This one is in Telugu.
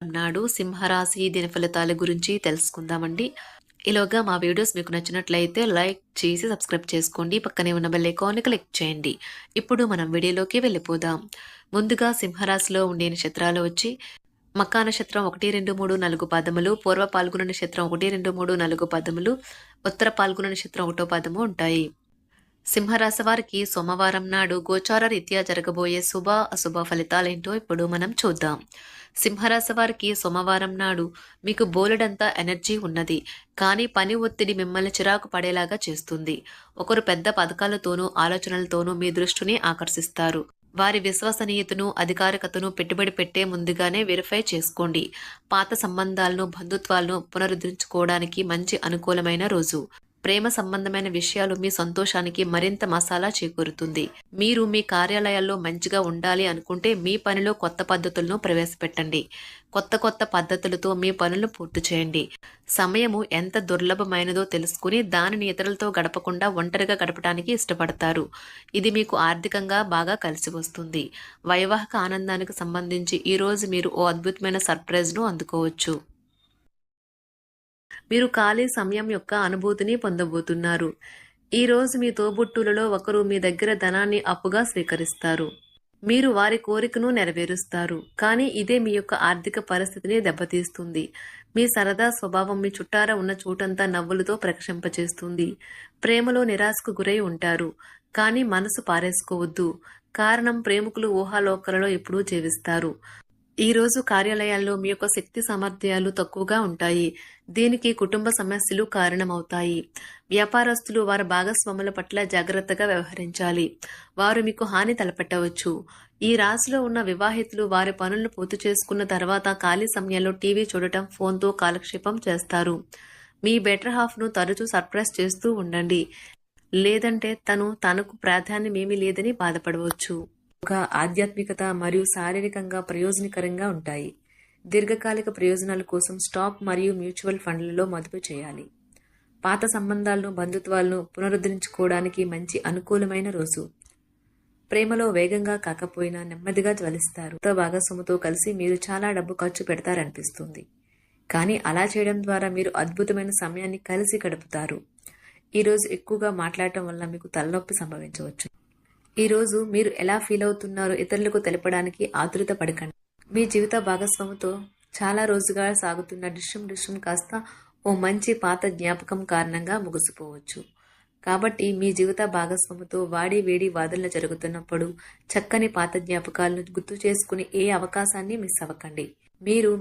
నాడు సింహరాశి దిన ఫలితాల గురించి తెలుసుకుందామండి. ఈలోగా మా వీడియోస్ మీకు నచ్చినట్లయితే లైక్ చేసి సబ్స్క్రైబ్ చేసుకోండి. పక్కనే ఉన్న బెల్ ఐకాన్ని క్లిక్ చేయండి. ఇప్పుడు మనం వీడియోలోకి వెళ్ళిపోదాం. ముందుగా సింహరాశిలో ఉండే నక్షత్రాలు వచ్చి మకా నక్షత్రం 1, 2, 3, 4 పాదములు, పూర్వ పాల్గొన నక్షత్రం 1, 2, 3, 4 పాదములు, ఉత్తర పాల్గొన నక్షత్రం 1వ పాదము ఉంటాయి. సింహరాశి వారికి సోమవారం నాడు గోచార రీత్యా జరగబోయే శుభ అశుభ ఫలితాలేంటో ఇప్పుడు మనం చూద్దాం. సింహరాశి వారికి సోమవారం నాడు మీకు బోలెడంత ఎనర్జీ ఉన్నది, కానీ పని ఒత్తిడి మిమ్మల్ని చిరాకు పడేలాగా చేస్తుంది. ఒకరు పెద్ద పథకాలతోనూ ఆలోచనలతోనూ మీ దృష్టిని ఆకర్షిస్తారు. వారి విశ్వసనీయతను అధికారికతను పెట్టుబడి పెట్టే ముందుగానే వెరిఫై చేసుకోండి. పాత సంబంధాలను బంధుత్వాలను పునరుద్ధరించుకోవడానికి మంచి అనుకూలమైన రోజు. ప్రేమ సంబంధమైన విషయాలు మీ సంతోషానికి మరింత మసాలా చేకూరుతుంది. మీరు మీ కార్యాలయాల్లో మంచిగా ఉండాలి అనుకుంటే మీ పనిలో కొత్త పద్ధతులను ప్రవేశపెట్టండి. కొత్త పద్ధతులతో మీ పనులను పూర్తి చేయండి. సమయము ఎంత దుర్లభమైనదో తెలుసుకుని దానిని ఇతరులతో గడపకుండా ఒంటరిగా గడపడానికి ఇష్టపడతారు. ఇది మీకు ఆర్థికంగా బాగా కలిసి వస్తుంది. వైవాహిక ఆనందానికి సంబంధించి ఈరోజు మీరు ఓ అద్భుతమైన సర్ప్రైజ్ను అందుకోవచ్చు. మీరు ఖాళీ సమయం యొక్క అనుభూతిని పొందబోతున్నారు. ఈ రోజు మీ తోబుట్టులలో ఒకరు మీ దగ్గర ధనాన్ని అప్పుగా స్వీకరిస్తారు. మీరు వారి కోరికను నెరవేరుస్తారు, కానీ ఇదే మీ యొక్క ఆర్థిక పరిస్థితిని దెబ్బతీస్తుంది. మీ సరదా స్వభావం మీ చుట్టారా ఉన్న చోటంతా నవ్వులతో ప్రకాశింపచేస్తుంది. ప్రేమలో నిరాశకు గురై ఉంటారు, కానీ మనసు పారేసుకోవద్దు. కారణం, ప్రేమికులు ఊహాలోకలలో ఎప్పుడూ జీవిస్తారు. ఈ రోజు కార్యాలయాల్లో మీ యొక్క శక్తి సామర్థ్యాలు తక్కువగా ఉంటాయి. దీనికి కుటుంబ సమస్యలు కారణమవుతాయి. వ్యాపారస్తులు వారి భాగస్వాముల పట్ల జాగ్రత్తగా వ్యవహరించాలి. వారు మీకు హాని తలపెట్టవచ్చు. ఈ రాశిలో ఉన్న వివాహితులు వారి పనులను పూర్తి చేసుకున్న తర్వాత ఖాళీ సమయాల్లో టీవీ చూడటం, ఫోన్తో కాలక్షేపం చేస్తారు. మీ బెటర్ హాఫ్ను తరచూ సర్ప్రైజ్ చేస్తూ ఉండండి, లేదంటే తనకు ప్రాధాన్యమేమీ లేదని బాధపడవచ్చు. ఒక ఆధ్యాత్మికత మరియు శారీరకంగా ప్రయోజనకరంగా ఉంటాయి. దీర్ఘకాలిక ప్రయోజనాల కోసం స్టాక్ మరియు మ్యూచువల్ ఫండ్లలో మదుపు చేయాలి. పాత సంబంధాలను బంధుత్వాలను పునరుద్ధరించుకోవడానికి మంచి అనుకూలమైన రోజు. ప్రేమలో వేగంగా కాకపోయినా నెమ్మదిగా జ్వలిస్తారు. భాగస్వామితో కలిసి మీరు చాలా డబ్బు ఖర్చు పెడతారనిపిస్తుంది, కానీ అలా చేయడం ద్వారా మీరు అద్భుతమైన సమయాన్ని కలిసి గడుపుతారు. ఈరోజు ఎక్కువగా మాట్లాడటం వల్ల మీకు తలనొప్పి సంభవించవచ్చు. ఈరోజు మీరు ఎలా ఫీల్ అవుతున్నారో ఇతరులకు తెలపడానికి ఆతృత పడకండి. మీ జీవిత భాగస్వామితో చాలా రోజుగా సాగుతున్న డిష్యం కాస్త ఓ మంచి పాత జ్ఞాపకం కారణంగా ముగిసిపోవచ్చు. కాబట్టి మీ జీవిత భాగస్వామితో వాడి వేడి వాదనలు జరుగుతున్నప్పుడు చక్కని పాత జ్ఞాపకాలను గుర్తు చేసుకుని ఏ అవకాశాన్ని మిస్ అవ్వకండి. మీరు